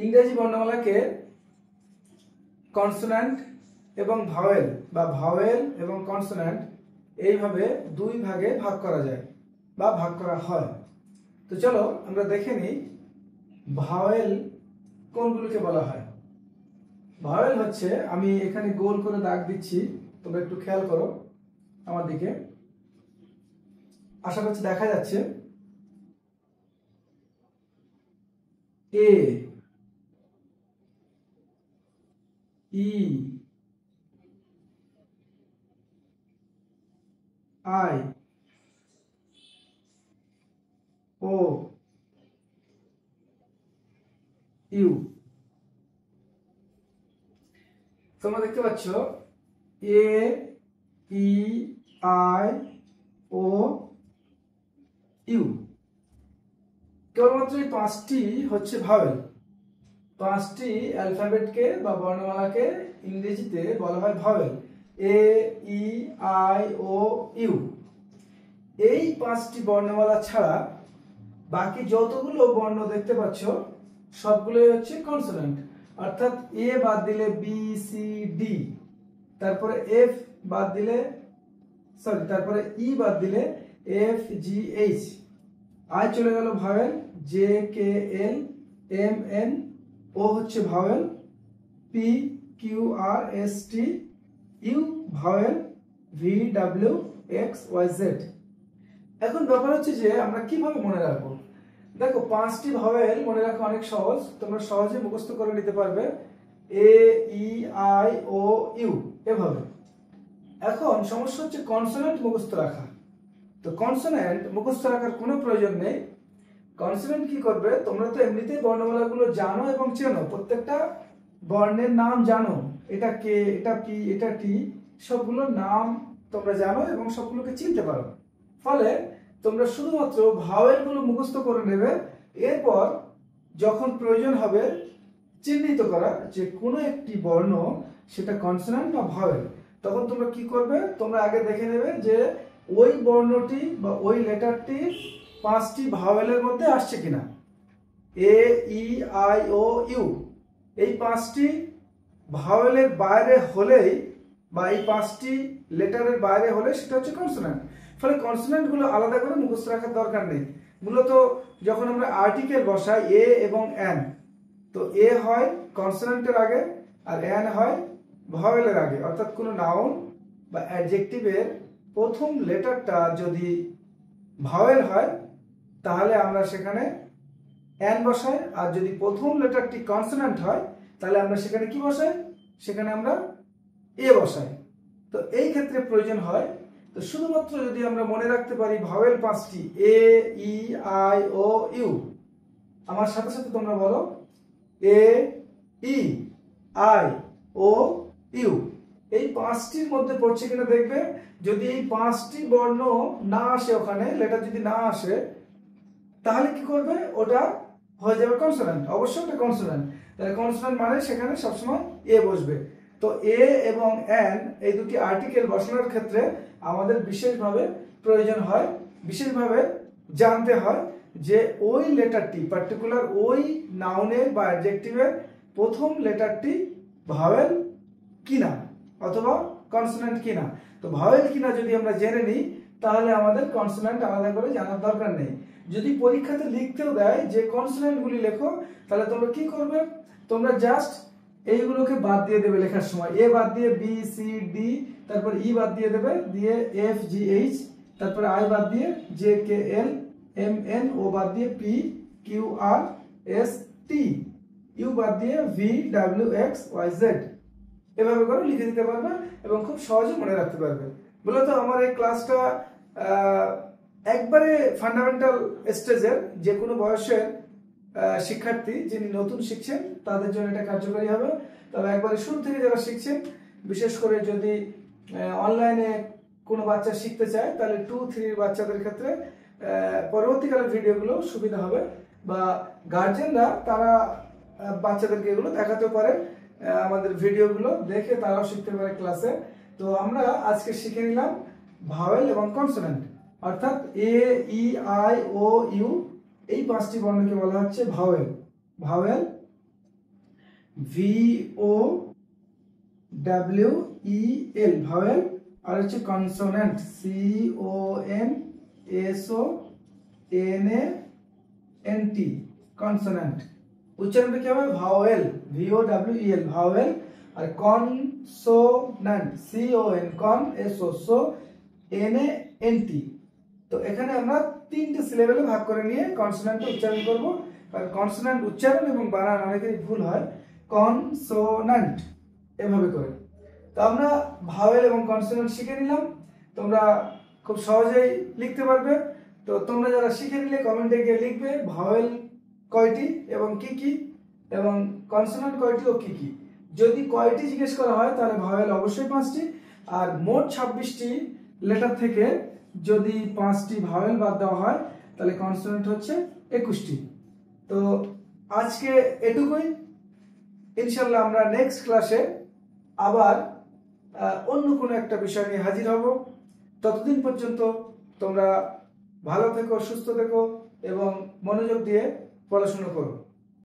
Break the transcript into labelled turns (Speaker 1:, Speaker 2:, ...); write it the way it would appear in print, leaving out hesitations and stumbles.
Speaker 1: ইংরেজি বর্ণমালাকে কনসোন্যান্ট এবং ভাওয়েল বা ভাওয়েল এবং কনসোন্যান্ট এইভাবে দুই ভাগে ভাগ করা যায় বা ভাগ করা হয়। তো চলো আমরা দেখে নিই ভাওয়েল কোনগুলোকে বলা হয়। ভাওয়েল হচ্ছে, আমি এখানে গোল করে দাগ দিচ্ছি, তোমরা একটু খেয়াল করো আমার দিকে, আশা করছি দেখা যাচ্ছে। এ, ই, আই, ও, ইউ। তোমরা দেখতে পাচ্ছ এ, ই, আই, ও, ইউ। কেবলমাত্র এই পাঁচটি হচ্ছে ভাওয়েল। পাঁচটি অ্যালফাবেটকে বা বর্ণমালাকে ইংরেজিতে বলা হয় vowel. A, E, I, O, U. এই পাঁচটি বর্ণমালা ছাড়া বাকি যতগুলো বর্ণ দেখতে পাচ্ছ সবগুলোই হচ্ছে কনসোন্যান্ট। অর্থাৎ এ বাদ দিলে বি, সি, ডি, তারপরে এফ বাদ দিলে তারপরে ই বাদ দিলে এফ, জি, এইচ। আই চলে গেল vowel, J, K, L, M, N. O হচ্ছে vowel, P, Q, R, S, T. U vowel, V, W, X, Y, Z. এখন ব্যাপার হচ্ছে যে আমরা কিভাবে মনে রাখবো। দেখো, পাঁচটি ভাওয়েল মনে রাখা অনেক সহজ, তোমরা সহজে মুখস্থ করে নিতে পারবে। এ, ই, আই, ও, ইউ, এভাবে। এখন সমস্যা হচ্ছে কনসোন্যান্ট মুখস্থ রাখা। তো কনসোন্যান্ট মুখস্থ রাখার কোনো প্রয়োজন নেই। কনসোন্যান্ট কি করবে, তোমরা তো এমনিতেই বর্ণমালাগুলো জানো এবং চেনো, প্রত্যেকটা বর্ণের নাম জানো, এটা কে, এটা পি, এটা টি, সবগুলোর নাম তোমরা জানো এবং সবগুলোকে চিনতে পারো। ফলে তোমরা শুধুমাত্র ভাওয়েলগুলো মুখস্থ করে নেবে। এরপর যখন প্রয়োজন হবে চিহ্নিত করা যে কোনো একটি বর্ণ সেটা কনসোন্যান্ট বা ভাওয়েল, তখন তোমরা কি করবে, তোমরা আগে দেখে নেবে যে ওই বর্ণটি বা ওই লেটারটি পাঁচটি ভাওয়েলের মধ্যে আসছে কিনা। এ, ই, আই, ও, ইউ এই পাঁচটি ভাওয়েলের বাইরে হলেই বা এই পাঁচটি লেটারের বাইরে হলে সেটা হচ্ছে কনসোন্যান্ট। ফলে কনসোন্যান্টগুলো আলাদা করে মুখস্থ রাখার দরকার নেই। মূলত যখন আমরা আর্টিকেল বসাই এ এবং এন, তো এ হয় কনসোন্যান্টের আগে আর এন হয় ভাওয়েলের আগে। অর্থাৎ কোনো নাউন বা অ্যাডজেক্টিভের প্রথম লেটারটা যদি ভাওয়েল হয় তাহলে আমরা সেখানে এন বসাই, আর যদি প্রথম লেটারটি কনসোন্যান্ট হয় তাহলে আমরা সেখানে কি বসাই, সেখানে আমরা এ বসাই। তো এই ক্ষেত্রে প্রয়োজন হয়, তো শুধুমাত্র যদি আমরা মনে রাখতে পারি ভাওয়েল পাঁচটি, এ, ই, আই, ও, ইউ। আমার সাথে সাথে তোমরা বলো, এ, ই, আই, ও, ইউ। এই পাঁচটির মধ্যে পড়ছে কিনা দেখবে। যদি এই পাঁচটি বর্ণ না আসে, ওখানে লেটার যদি না আসে, তাহলে কি করবে, ওটা হয়ে যাবে কনসোন্যান্ট। অবশ্যই ওটা কনসোন্যান্ট। তাহলে কনসোন্যান্ট মানে সেখানে সবসময় এ বসবে। তো এ এবং এন এই দুটি আর্টিকেল বসানোর ক্ষেত্রে আমাদের বিশেষভাবে প্রয়োজন হয়, বিশেষভাবে জানতে হয় যে ওই লেটারটি পার্টিকুলার ওই নাউনের বা অ্যাডজেক্টিভের প্রথম লেটারটি ভাওয়েল কিনা অথবা কনসোন্যান্ট কিনা। তো ভাওয়েল কিনা যদি আমরা জেনে নিই তাহলে আমাদের কনসোন্যান্ট আলাদা করে জানার দরকার নেই। যদি পরীক্ষাতে লিখতেও দেয় যে কনসোন্যান্টগুলি লেখো, তাহলে তোমরা কি করবে, তোমরা জাস্ট এইগুলোকে বাদ দিয়ে দেবে লেখার সময়। এ বাদ দিয়ে বি, সি, ডি, তারপর ই বাদ দিয়ে দেবে, দিয়ে এফ, জি, এইচ, তারপরে আই বাদ দিয়ে J, K, L, M, N, O বাদ দিয়ে P, Q, R, S, T, U বাদ দিয়ে V, W, X, Y, Z. এভাবে করে লিখে দিতে পারবে এবং খুব সহজে মনে রাখতে পারবে। মূলত আমার এই ক্লাসটা একবারে ফান্ডামেন্টাল স্টেজের যে কোনো বয়সের শিক্ষার্থী যিনি নতুন শিখছেন তাদের জন্য এটা কার্যকরী হবে। তবে একবারে শুরু থেকে যারা শিখছেন, বিশেষ করে যদি অনলাইনে কোনো বাচ্চা শিখতে চায়, তাহলে 2-3 বাচ্চাদের ক্ষেত্রে পরবর্তীকালের ভিডিওগুলো সুবিধা হবে। বা গার্জেনরা তারা বাচ্চাদেরকে এগুলো দেখাতেও পারে, আমাদের ভিডিওগুলো দেখে তারাও শিখতে পারে ক্লাসে। তো আমরা আজকে শিখে নিলাম ভাওয়েল এবং কনসোন্যান্ট, অর্থাৎ এ, ই, আই, ও, ইউ এই পাঁচটি বর্ণকে বলা হচ্ছে ভাওয়েল। ভাওয়েল VOWEL ভাওয়েল, আর হচ্ছে কনসোনেন্ট CONSONANT কনসোনেন্ট। উচ্চারণটা কি হবে? ভাওয়েল, VOWEL ভাওয়েল, আর কনসোনেন্ট CONSONANT। তো এখানে আমরা তিনটে সিলেবেলে ভাগ করে নিয়ে কনসোনেন্ট উচ্চারণ করব। কারণ কনসোনেন্ট উচ্চারণ এবং বানান অনেকেরই ভুল হয়, কনসোনেন্ট এভাবে করে। তো আমরা ভাওয়েল এবং কনসোনেন্ট শিখে নিলাম, তোমরা খুব সহজেই লিখতে পারবে। তো তোমরা যারা শিখে নিলে কমেন্টে গিয়ে লিখবে ভাওয়েল কয়টি এবং কি কি, এবং কনসোনেন্ট কয়টি ও কি কি। যদি কয়টি জিজ্ঞেস করা হয় তাহলে ভাওয়েল অবশ্যই 5টি, আর মোট 26টি লেটার থেকে যদি 5টি ভাওয়েল বাদ দেওয়া হয় তাহলে কনসোনেন্ট হচ্ছে 21টি। তো আজকে এটুকুই। ইনশাল্লাহ আমরা নেক্সট ক্লাসে আবার অন্য কোনো একটা বিষয় নিয়ে হাজির হব। ততদিন পর্যন্ত তোমরা ভালো থেকো, সুস্থ থেকো এবং মনোযোগ দিয়ে পড়াশোনা করো।